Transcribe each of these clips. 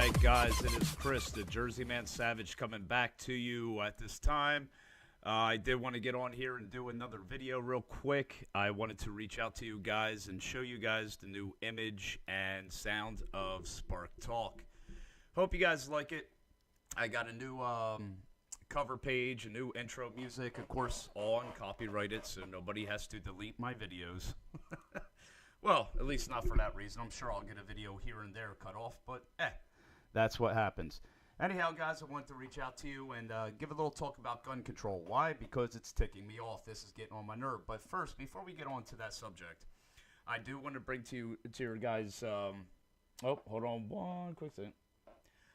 right, guys, it is Chris, the Jersey Man Savage, coming back to you at this time. I did want to get on here and do another video real quick. I wanted to reach out to you guys and show you guys the new image and sound of Spark Talk. Hope you guys like it. I got a new cover page, a new intro music, of course, all uncopyrighted, so nobody has to delete my videos. Well, at least not for that reason. I'm sure I'll get a video here and there cut off, but that's what happens. Anyhow, guys, I wanted to reach out to you and give a little talk about gun control. Why? Because it's ticking me off. This is getting on my nerve. But first, before we get on to that subject, I do want to bring to your guys. Oh, hold on one quick second.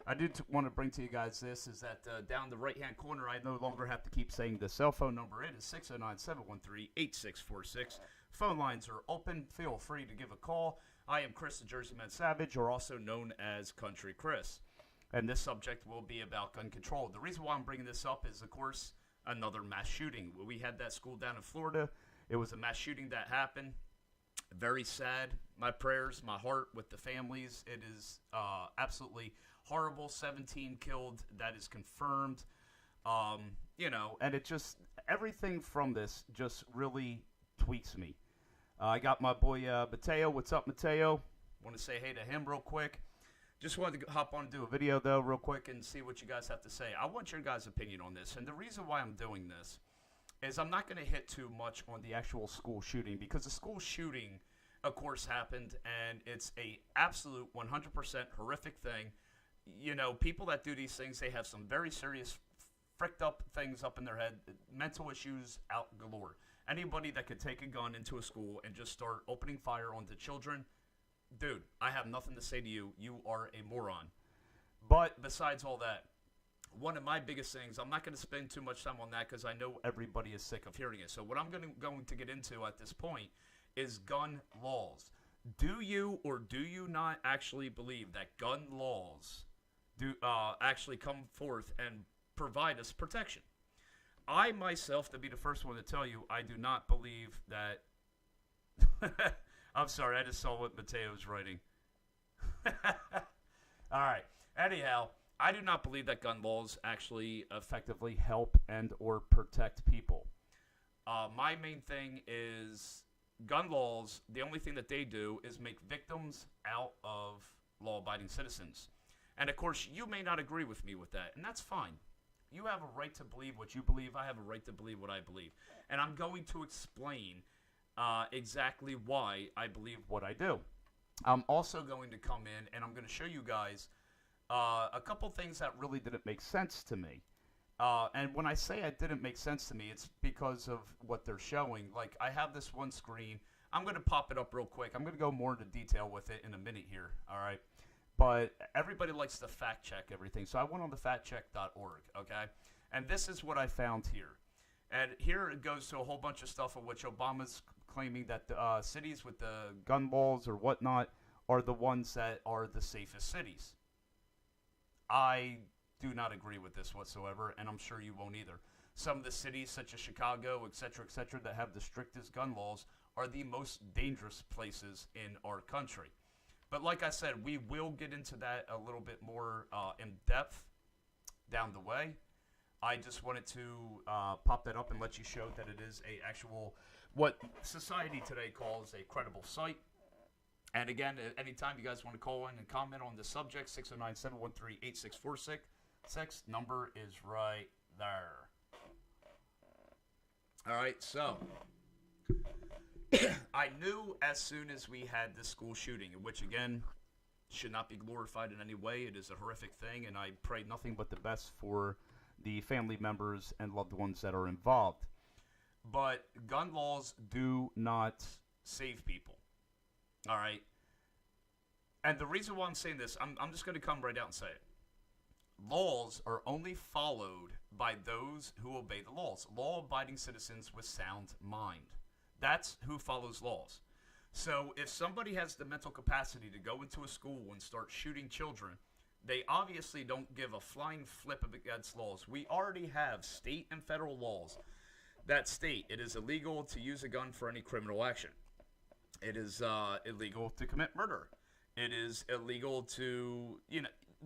I do want to bring to you guys this is that down the right-hand corner, I no longer have to keep saying the cell phone number. It is 609-713-8646. Phone lines are open. Feel free to give a call. I am Chris, the Jersey Man Savage, or also known as Country Chris. And this subject will be about gun control. The reason why I'm bringing this up is, of course, another mass shooting. We had that school down in Florida. It was a mass shooting that happened. Very sad. My prayers, my heart with the families. It is absolutely horrible. 17 killed. That is confirmed. And it just, everything from this just really tweaks me. I got my boy Mateo. What's up, Mateo? Want to say hey to him real quick. Just wanted to hop on and do a video, though, real quick and see what you guys have to say. I want your guys' opinion on this. And the reason why I'm doing this is I'm not going to hit too much on the actual school shooting, because the school shooting, of course, happened, and it's a absolute 100% horrific thing. You know, people that do these things, they have some very serious fricked up things up in their head, mental issues out galore. Anybody that could take a gun into a school and just start opening fire onto children, dude, I have nothing to say to you. You are a moron. But besides all that, one of my biggest things, I'm not going to spend too much time on that because I know everybody is sick of hearing it. So what I'm going to get into at this point is gun laws. Do you or do you not actually believe that gun laws do actually come forth and provide us protection? I myself, to be the first one to tell you, I do not believe that... I'm sorry, I just saw what Mateo's writing. All right. Anyhow, I do not believe that gun laws actually effectively help and or protect people. My main thing is gun laws, the only thing that they do is make victims out of law-abiding citizens. And, of course, you may not agree with me with that, and that's fine. You have a right to believe what you believe. I have a right to believe what I believe. And I'm going to explain exactly why I believe what I do. I'm also going to come in and I'm going to show you guys a couple things that really didn't make sense to me. And when I say it didn't make sense to me, it's because of what they're showing. Like, I have this one screen. I'm going to pop it up real quick. I'm going to go more into detail with it in a minute here, all right? But everybody likes to fact check everything. So I went on the factcheck.org, okay? And this is what I found here. And here it goes to a whole bunch of stuff of which Obama's claiming that the cities with the gun laws or whatnot are the ones that are the safest cities. I do not agree with this whatsoever, and I'm sure you won't either. Some of the cities, such as Chicago, etc., that have the strictest gun laws are the most dangerous places in our country. But like I said, we will get into that a little bit more in depth down the way. I just wanted to pop that up and let you show that it is a actual, what society today calls a credible site. And again, anytime you guys want to call in and comment on the subject, 609-713-8646. Number is right there. All right, so I knew as soon as we had this school shooting, which again should not be glorified in any way. It is a horrific thing, and I pray nothing but the best for the family members and loved ones that are involved. But gun laws do not save people. All right? And the reason why I'm saying this, I'm just going to come right out and say it. Laws are only followed by those who obey the laws. Law-abiding citizens with sound mind. That's who follows laws. So if somebody has the mental capacity to go into a school and start shooting children, they obviously don't give a flying flip against laws. We already have state and federal laws that state it is illegal to use a gun for any criminal action. It is illegal to commit murder. It is illegal to,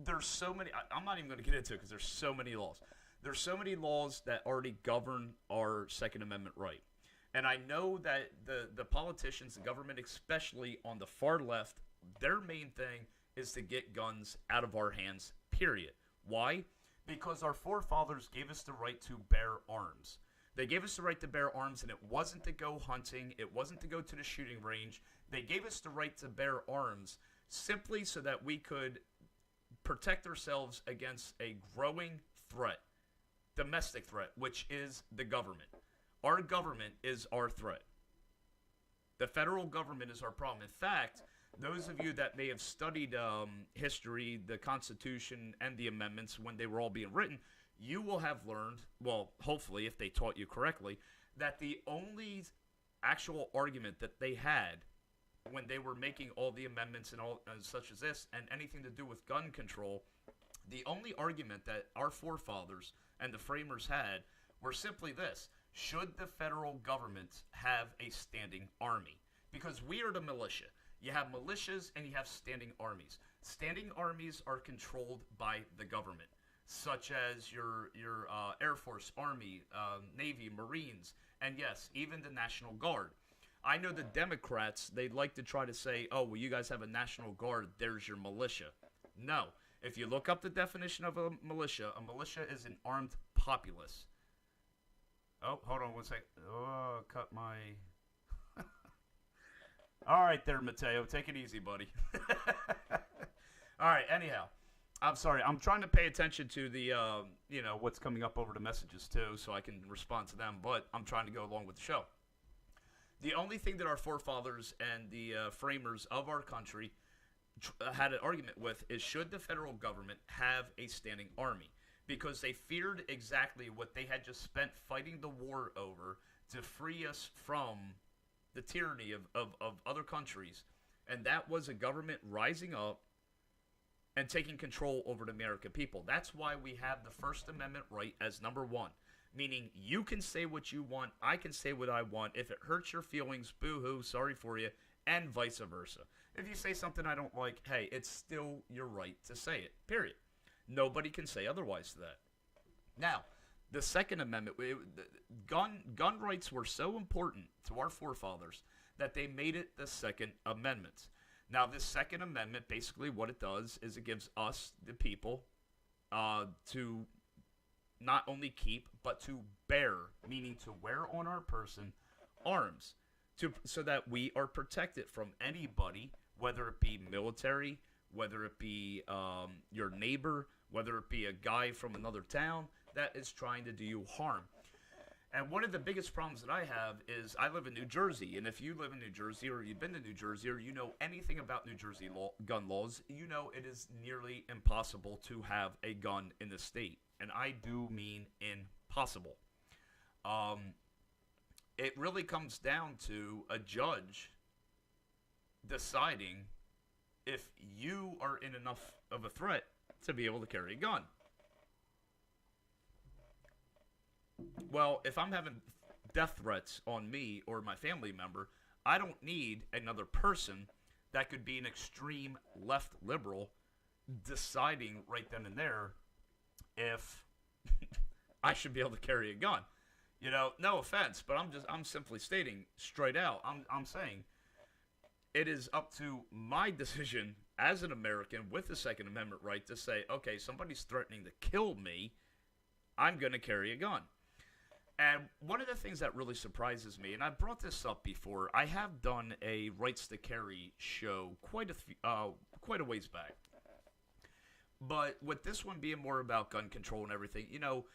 there's so many. I'm not even going to get into it because there's so many laws. There's so many laws that already govern our Second Amendment right. And I know that the politicians, the government, especially on the far left, their main thing is to get guns out of our hands, period. Why? Because our forefathers gave us the right to bear arms. They gave us the right to bear arms, and it wasn't to go hunting. It wasn't to go to the shooting range. They gave us the right to bear arms simply so that we could protect ourselves against a growing threat, domestic threat, which is the government. Our government is our threat. The federal government is our problem. In fact, those of you that may have studied history, the Constitution, and the amendments when they were all being written, you will have learned, well, hopefully, if they taught you correctly, that the only actual argument that they had when they were making all the amendments and all such as this, and anything to do with gun control, the only argument that our forefathers and the framers had were simply this: should the federal government have a standing army? Because we are the militia. You have militias and you have standing armies. Standing armies are controlled by the government, such as your Air Force, Army, Navy, Marines, and yes, even the National Guard. I know the Democrats, they like to try to say, oh, well, you guys have a National Guard, there's your militia. No. If you look up the definition of a militia is an armed populace. Oh, hold on one second. Oh, cut my... All right there, Mateo. Take it easy, buddy. All right, anyhow. I'm sorry. I'm trying to pay attention to the, what's coming up over the messages, too, so I can respond to them, but I'm trying to go along with the show. The only thing that our forefathers and the framers of our country had an argument with is, should the federal government have a standing army? Because they feared exactly what they had just spent fighting the war over to free us from the tyranny of other countries. And that was a government rising up and taking control over the American people. That's why we have the First Amendment right as number one. Meaning you can say what you want, I can say what I want. If it hurts your feelings, boo-hoo, sorry for you, and vice versa. If you say something I don't like, hey, it's still your right to say it, period. Nobody can say otherwise to that. Now, the Second Amendment, gun rights were so important to our forefathers that they made it the Second Amendment. Now, this Second Amendment, basically what it does is it gives us, the people, to not only keep, but to bear, meaning to wear on our person, arms, so that we are protected from anybody, whether it be military, whether it be your neighbor, whether it be a guy from another town that is trying to do you harm. And one of the biggest problems that I have is I live in New Jersey, and if you live in New Jersey or you've been to New Jersey or you know anything about New Jersey gun laws, you know it is nearly impossible to have a gun in the state. And I do mean impossible. It really comes down to a judge deciding if you are in enough of a threat to be able to carry a gun. Well, if I'm having death threats on me or my family member, I don't need another person that could be an extreme left liberal deciding right then and there if I should be able to carry a gun. You know, no offense, but I'm simply stating straight out. I'm saying it is up to my decision as an American with the Second Amendment right to say, okay, somebody's threatening to kill me, I'm going to carry a gun. And one of the things that really surprises me, and I brought this up before, I have done a Rights to Carry show quite a ways back. But with this one being more about gun control and everything, you know,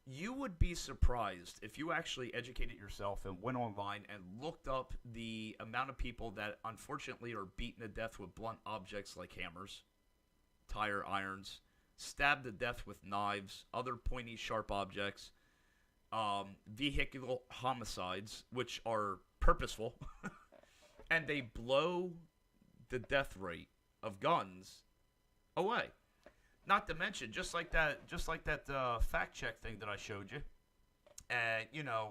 you would be surprised if you actually educated yourself and went online and looked up the amount of people that unfortunately are beaten to death with blunt objects like hammers, tire irons, stabbed to death with knives, other pointy, sharp objects, vehicular homicides, which are purposeful, and they blow the death rate of guns away. Not to mention, just like that fact check thing that I showed you, and you know,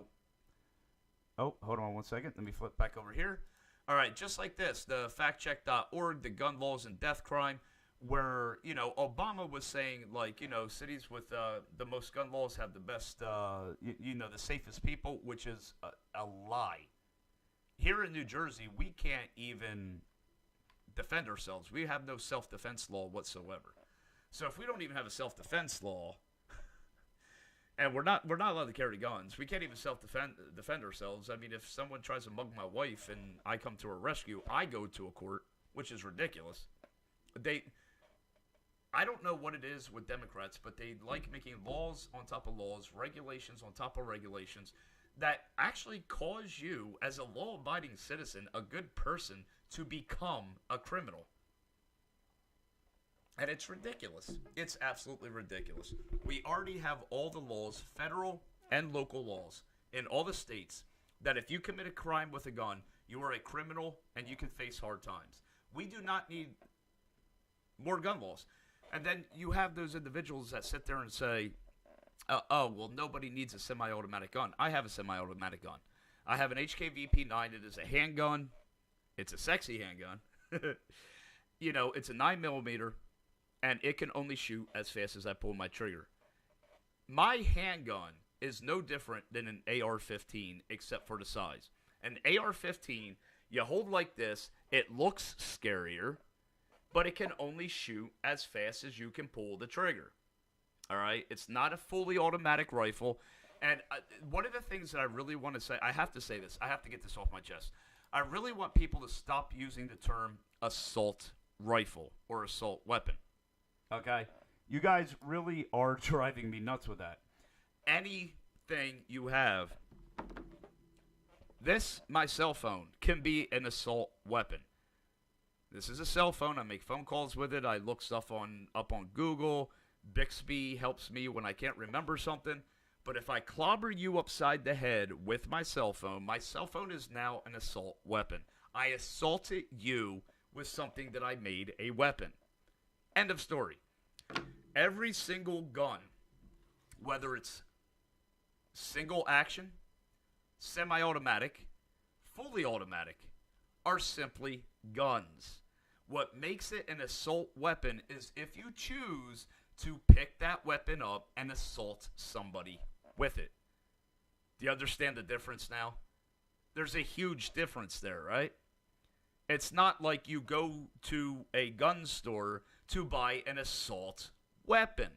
oh, hold on one second, let me flip back over here. All right, just like this, the factcheck.org, the gun laws and death crime. where, Obama was saying, like, cities with the most gun laws have the best, the safest people, which is a lie. Here in New Jersey, we can't even defend ourselves. We have no self-defense law whatsoever. So if we don't even have a self-defense law, and we're not allowed to carry guns, we can't even defend ourselves. I mean, if someone tries to mug my wife and I come to her rescue, I go to a court, which is ridiculous. I don't know what it is with Democrats, but they like making laws on top of laws, regulations on top of regulations, that actually cause you, as a law-abiding citizen, a good person, to become a criminal. And it's ridiculous. It's absolutely ridiculous. We already have all the laws, federal and local laws, in all the states, that if you commit a crime with a gun, you are a criminal and you can face hard times. We do not need more gun laws. And then you have those individuals that sit there and say, well, nobody needs a semi-automatic gun. I have a semi-automatic gun. I have an HKVP9. It is a handgun. It's a sexy handgun. It's a 9mm, and it can only shoot as fast as I pull my trigger. My handgun is no different than an AR-15, except for the size. An AR-15, you hold like this. It looks scarier, but it can only shoot as fast as you can pull the trigger. All right? It's not a fully automatic rifle. And one of the things that I really want to say, I have to say this. I have to get this off my chest. I really want people to stop using the term assault rifle or assault weapon. Okay? You guys really are driving me nuts with that. Anything you have, my cell phone, can be an assault weapon. This is a cell phone. I make phone calls with it. I look stuff up on Google. Bixby helps me when I can't remember something. But if I clobber you upside the head with my cell phone is now an assault weapon. I assaulted you with something that I made a weapon. End of story. Every single gun, whether it's single action, semi-automatic, fully automatic, are simply guns. What makes it an assault weapon is if you choose to pick that weapon up and assault somebody with it. Do you understand the difference now? There's a huge difference there, right? It's not like you go to a gun store to buy an assault weapon.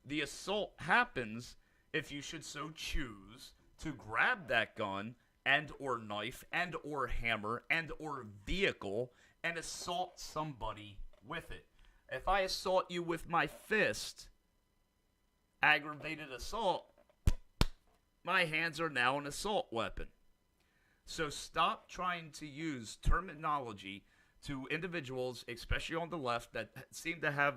The assault happens if you should so choose to grab that gun and or knife and or hammer and or vehicle and assault somebody with it. If I assault you with my fist, aggravated assault, my hands are now an assault weapon. So stop trying to use terminology to individuals, especially on the left, that seem to have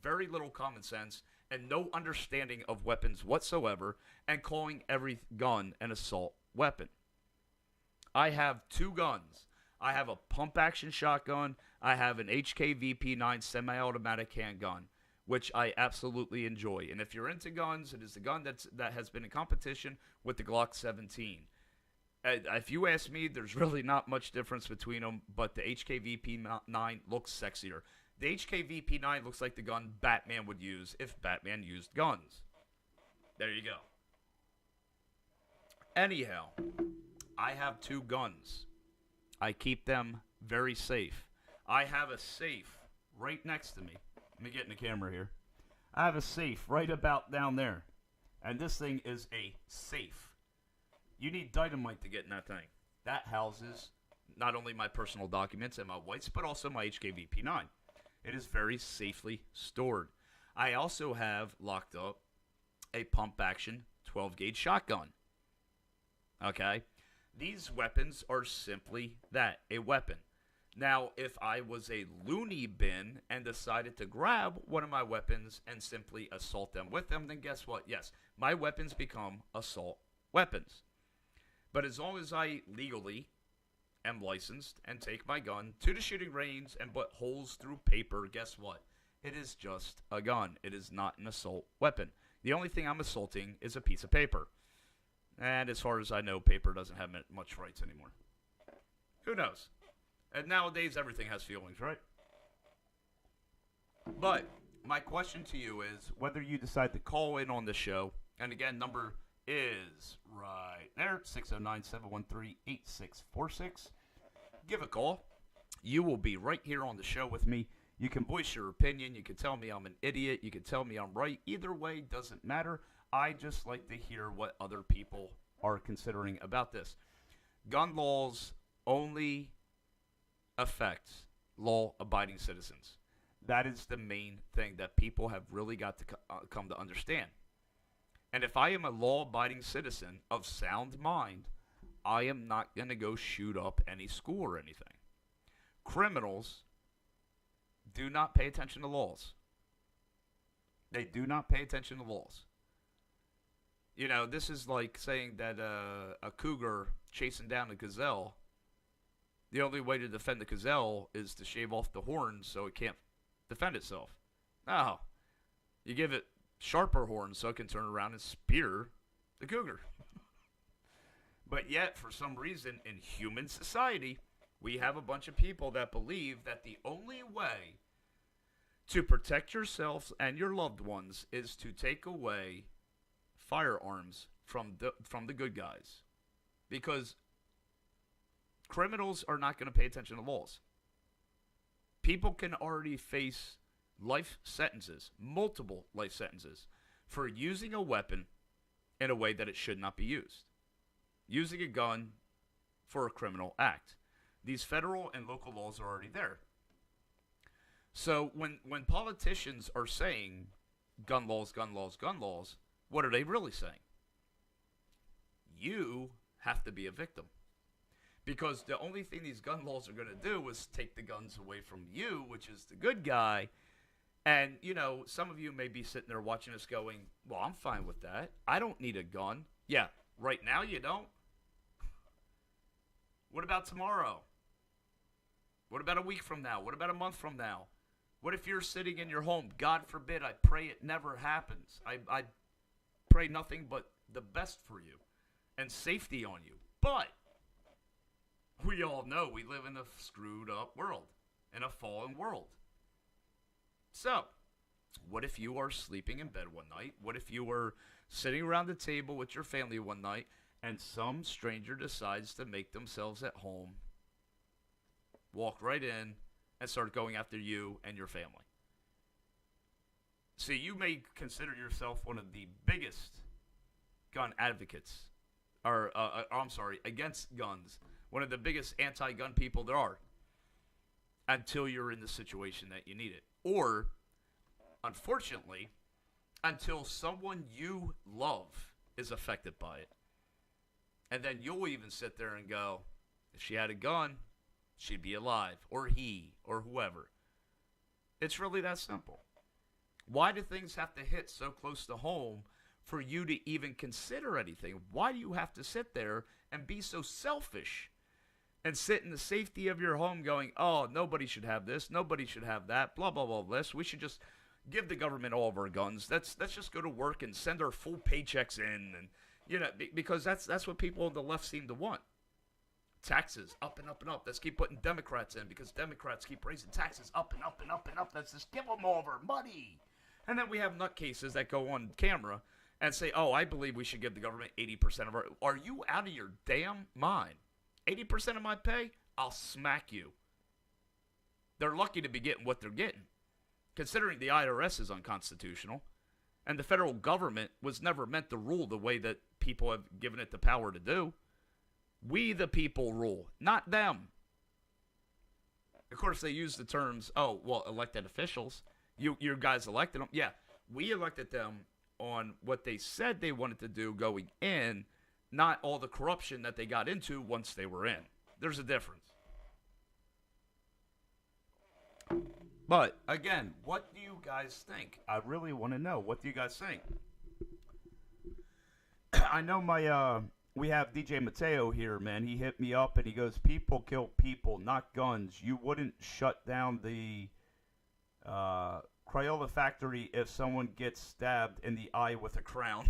very little common sense and no understanding of weapons whatsoever, and calling every gun an assault weapon. I have two guns. I have a pump-action shotgun. I have an HKVP9 semi-automatic handgun, which I absolutely enjoy. And if you're into guns, it is the gun that has been in competition with the Glock 17. If you ask me, there's really not much difference between them, but the HKVP9 looks sexier. The HKVP9 looks like the gun Batman would use if Batman used guns. There you go. Anyhow, I have two guns. I keep them very safe. I have a safe right next to me. Let me get in the camera here. I have a safe right about down there. And this thing is a safe. You need dynamite to get in that thing. That houses not only my personal documents and my wife's, but also my HKVP9. It is very safely stored. I also have locked up a pump-action 12-gauge shotgun. Okay? These weapons are simply that, a weapon. Now, if I was a loony bin and decided to grab one of my weapons and simply assault them with them, then guess what? Yes, my weapons become assault weapons. But as long as I legally am licensed and take my gun to the shooting range and put holes through paper, guess what? It is just a gun. It is not an assault weapon. The only thing I'm assaulting is a piece of paper. And as far as I know, paper doesn't have much rights anymore. Who knows? And nowadays, everything has feelings, right? But my question to you is whether you decide to call in on the show, and again, number is right there, 609-713-8646. Give a call. You will be right here on the show with me. You can voice your opinion. You can tell me I'm an idiot. You can tell me I'm right. Either way, doesn't matter. I just like to hear what other people are considering about this. Gun laws only affect law-abiding citizens. That is the main thing that people have really got to come to understand. And if I am a law-abiding citizen of sound mind, I am not going to go shoot up any school or anything. Criminals do not pay attention to laws. They do not pay attention to laws. You know, this is like saying that a cougar chasing down a gazelle, the only way to defend the gazelle is to shave off the horns so it can't defend itself. No. You give it sharper horns so it can turn around and spear the cougar. But yet, for some reason, in human society, we have a bunch of people that believe that the only way to protect yourselves and your loved ones is to take away firearms from the good guys. Because criminals are not going to pay attention to laws. People can already face life sentences, multiple life sentences, for using a weapon in a way that it should not be used. Using a gun for a criminal act. These federal and local laws are already there. So when politicians are saying gun laws, gun laws, gun laws, what are they really saying? You have to be a victim. Because the only thing these gun laws are going to do is take the guns away from you, which is the good guy. And, you know, some of you may be sitting there watching us going, well, I'm fine with that. I don't need a gun. Yeah, right now you don't. What about tomorrow? What about a week from now? What about a month from now? What if you're sitting in your home? God forbid, I pray it never happens. I pray nothing but the best for you and safety on you. But we all know we live in a screwed up world, in a fallen world. So, what if you are sleeping in bed one night? What if you were sitting around the table with your family one night and some stranger decides to make themselves at home, walk right in, and start going after you and your family? See, you may consider yourself one of the biggest gun advocates, against guns, one of the biggest anti-gun people there are, until you're in the situation that you need it. Or, unfortunately, until someone you love is affected by it. And then you'll even sit there and go, if she had a gun, she'd be alive, or he, or whoever. It's really that simple. Why do things have to hit so close to home for you to even consider anything? Why do you have to sit there and be so selfish and sit in the safety of your home going, oh, nobody should have this, nobody should have that, blah, blah, blah, this. We should just give the government all of our guns. Let's just go to work and send our full paychecks in. And, you know, because that's what people on the left seem to want. Taxes up and up and up. Let's keep putting Democrats in because Democrats keep raising taxes up and up and up and up. Let's just give them all of our money. And then we have nutcases that go on camera and say, oh, I believe we should give the government 80% of our... Are you out of your damn mind? 80% of my pay? I'll smack you. They're lucky to be getting what they're getting, considering the IRS is unconstitutional, and the federal government was never meant to rule the way that people have given it the power to do. We, the people, rule, not them. Of course, they use the terms, oh, well, elected officials. You guys elected them. Yeah, we elected them on what they said they wanted to do going in, not all the corruption that they got into once they were in. There's a difference. But, again, what do you guys think? I really want to know. What do you guys think? I know we have DJ Mateo here, man. He hit me up and he goes, people kill people, not guns. You wouldn't shut down the Crayola factory if someone gets stabbed in the eye with a crown.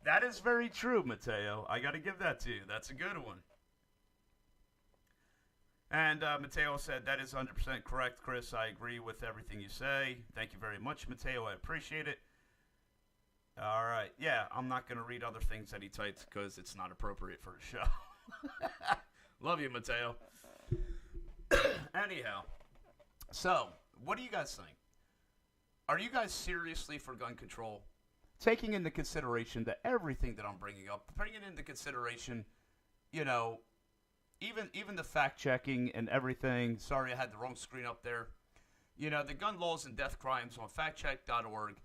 That is very true, Mateo. I got to give that to you. That's a good one. And Mateo said, that is 100% correct, Chris. I agree with everything you say. Thank you very much, Mateo. I appreciate it. All right. Yeah, I'm not going to read other things that he typed because it's not appropriate for the show. Love you, Mateo. Anyhow, so what do you guys think? Are you guys seriously for gun control? Taking into consideration that everything that I'm bringing up, bringing into consideration, you know, even the fact checking and everything. Sorry, I had the wrong screen up there. You know, the gun laws and death crimes on factcheck.org.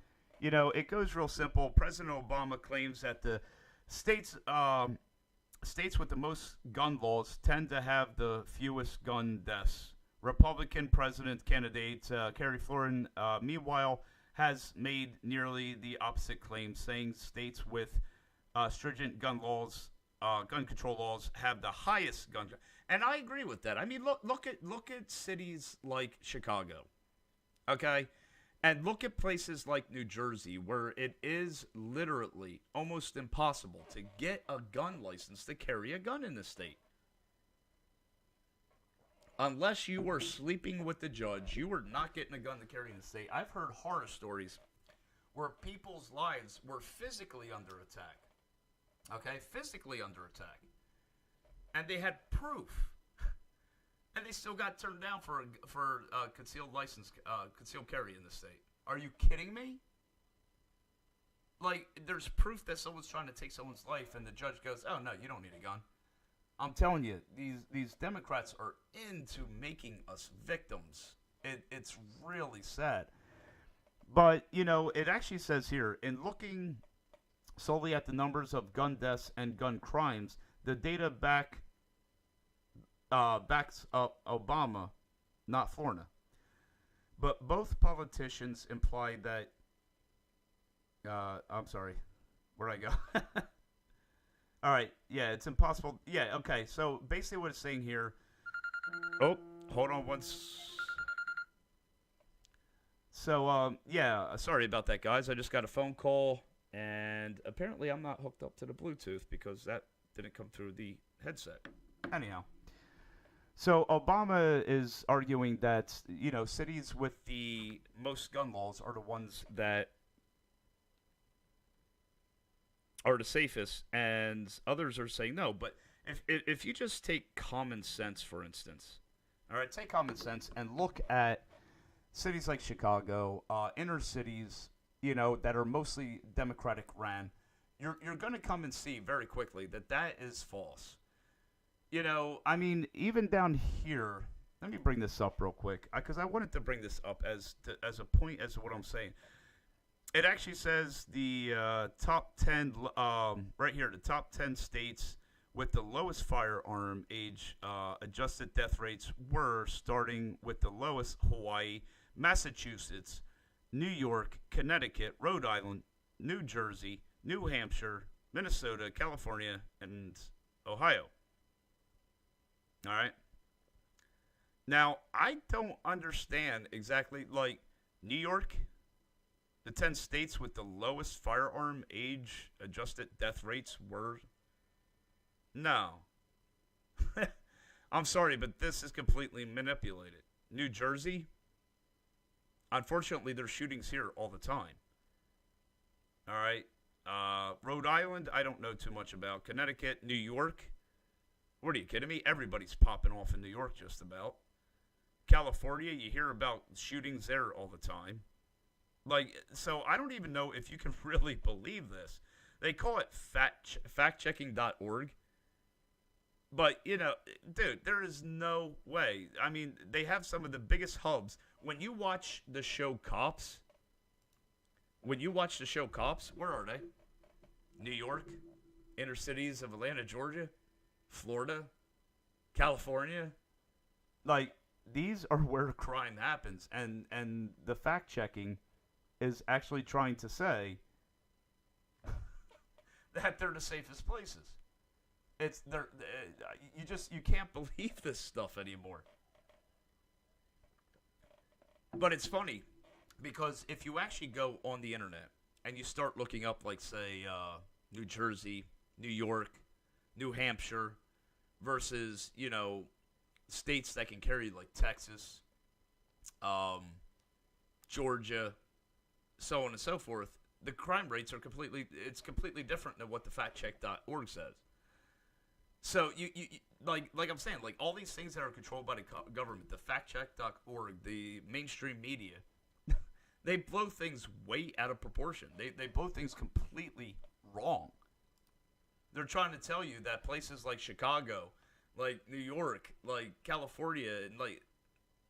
You know, it goes real simple. President Obama claims that the states states with the most gun laws tend to have the fewest gun deaths. Republican president candidate Kerry Florin, meanwhile, has made nearly the opposite claim, saying states with stringent gun laws, gun control laws, have the highest gun. And I agree with that. I mean, look at cities like Chicago, okay, and look at places like New Jersey, where it is literally almost impossible to get a gun license to carry a gun in the state. Unless you were sleeping with the judge, you were not getting a gun to carry in the state. I've heard horror stories where people's lives were physically under attack. Okay? Physically under attack. And they had proof. And they still got turned down for concealed license, concealed carry in the state. Are you kidding me? Like, there's proof that someone's trying to take someone's life, and the judge goes, oh, no, you don't need a gun. I'm telling you, these Democrats are into making us victims. It's really sad. But, you know, it actually says here, in looking solely at the numbers of gun deaths and gun crimes, the data backs up Obama, not Florida. But both politicians imply that... I'm sorry. Where'd I go? All right, yeah, it's impossible. Yeah, okay, so basically what it's saying here... Oh, hold on once. So, yeah, sorry about that, guys. I just got a phone call, and apparently I'm not hooked up to the Bluetooth because that didn't come through the headset. Anyhow. So Obama is arguing that, you know, cities with the most gun laws are the ones that are the safest, and others are saying no. But if you just take common sense, for instance, all right, take common sense and look at cities like Chicago, inner cities, you know, that are mostly Democratic ran, you're going to come and see very quickly that that is false. You know, I mean, even down here, let me bring this up real quick, because I wanted to bring this up as a point as to what I'm saying. It actually says the top 10, right here, the top 10 states with the lowest firearm age adjusted death rates were, starting with the lowest, Hawaii, Massachusetts, New York, Connecticut, Rhode Island, New Jersey, New Hampshire, Minnesota, California, and Ohio. All right? Now, I don't understand exactly, like, New York... The 10 states with the lowest firearm age adjusted death rates were... No. I'm sorry, but this is completely manipulated. New Jersey? Unfortunately, there's shootings here all the time. All right. Rhode Island, I don't know too much about. Connecticut, New York? What are you kidding me? Everybody's popping off in New York just about. California, you hear about shootings there all the time. Like, so I don't even know if you can really believe this. They call it factchecking.org. But, you know, dude, there is no way. I mean, they have some of the biggest hubs. When you watch the show Cops, where are they? New York, inner cities of Atlanta, Georgia, Florida, California. Like, these are where crime happens. And the fact-checking is actually trying to say that they're the safest places. You can't believe this stuff anymore. But it's funny because if you actually go on the internet and you start looking up, like, say, New Jersey, New York, New Hampshire versus, you know, states that can carry, like Texas, Georgia, so on and so forth, the crime rates are completely different than what the factcheck.org says. So you like I'm saying, like all these things that are controlled by the government, the factcheck.org, the mainstream media, they blow things way out of proportion. They blow things completely wrong. They're trying to tell you that places like Chicago, like New York, like California, and like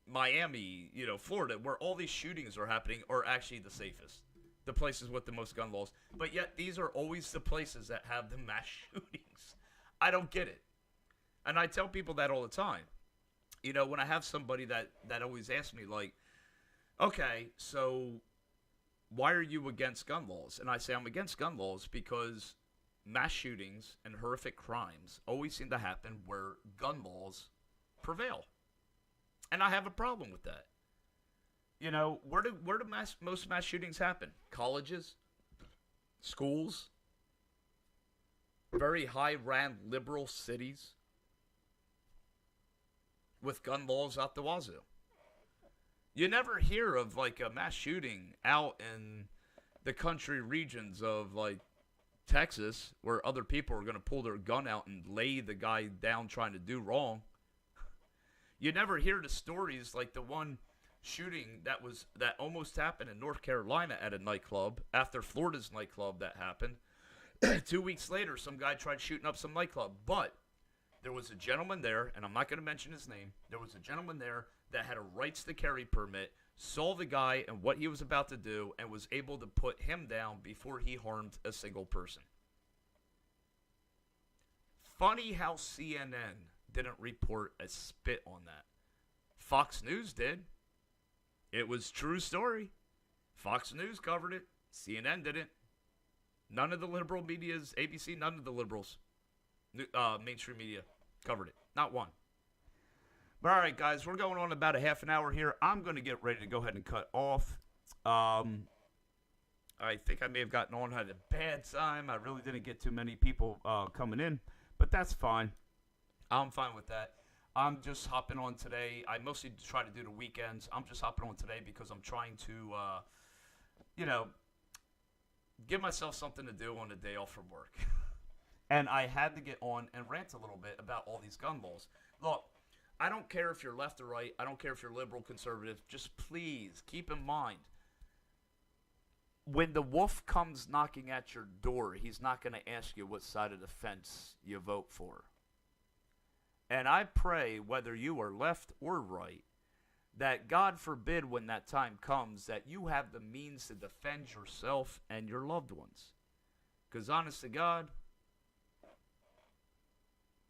Miami, Florida, where all these shootings are happening, are actually the safest. The places with the most gun laws. But yet these are always the places that have the mass shootings. I don't get it. And I tell people that all the time. When I have somebody that always asks me, like, okay, so why are you against gun laws? And I say I'm against gun laws because mass shootings and horrific crimes always seem to happen where gun laws prevail. And I have a problem with that. Where do most mass shootings happen? Colleges, schools, very high-rand liberal cities with gun laws out the wazoo. You never hear of like a mass shooting out in the country regions of like Texas where other people are going to pull their gun out and lay the guy down trying to do wrong. You never hear the stories like the one shooting that almost happened in North Carolina at a nightclub after Florida's nightclub that happened. 2 weeks later, some guy tried shooting up some nightclub. But there was a gentleman there, and I'm not going to mention his name. There was a gentleman there that had a rights to carry permit, saw the guy and what he was about to do, and was able to put him down before he harmed a single person. Funny how CNN didn't report a spit on that. Fox News did. It was true story. Fox News covered it. CNN didn't. None of the liberal media's, ABC, none of the liberals, mainstream media covered it. Not one. But all right, guys, we're going on about a half an hour here. I'm going to get ready to go ahead and cut off. I think I may have gotten on at a bad time. I really didn't get too many people coming in, but that's fine. I'm fine with that. I'm just hopping on today. I mostly try to do the weekends. I'm just hopping on today because I'm trying to, give myself something to do on the day off from work. And I had to get on and rant a little bit about all these gun laws. Look, I don't care if you're left or right. I don't care if you're liberal, conservative. Just please keep in mind, when the wolf comes knocking at your door, he's not going to ask you what side of the fence you vote for. And I pray, whether you are left or right, that God forbid when that time comes that you have the means to defend yourself and your loved ones. Because honest to God,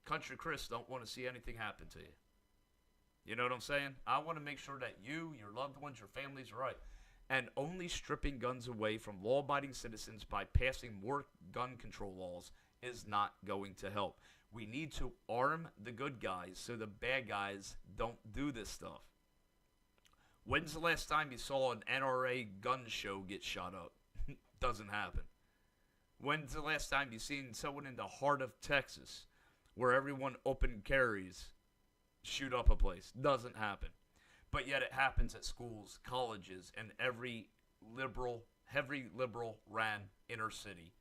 Country Chris don't want to see anything happen to you. You know what I'm saying? I want to make sure that you, your loved ones, your families are right. And only stripping guns away from law-abiding citizens by passing more gun control laws is not going to help. We need to arm the good guys so the bad guys don't do this stuff. When's the last time you saw an NRA gun show get shot up? Doesn't happen. When's the last time you seen someone in the heart of Texas, where everyone open carries, shoot up a place? Doesn't happen. But yet it happens at schools, colleges, and every heavy liberal ran inner city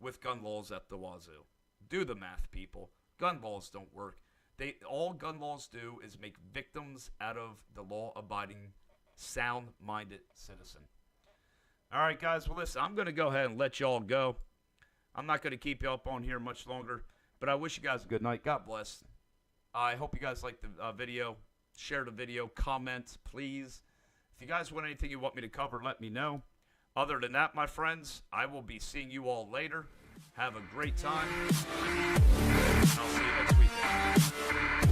with gun laws at the wazoo. Do the math, people. Gun laws don't work. All gun laws do is make victims out of the law-abiding, sound-minded citizen. All right, guys. Well, listen, I'm going to go ahead and let y'all go. I'm not going to keep you up on here much longer, but I wish you guys a good night. God bless. I hope you guys liked the video. Share the video. Comment, please. If you guys want anything you want me to cover, let me know. Other than that, my friends, I will be seeing you all later. Have a great time. I'll see you next weekend.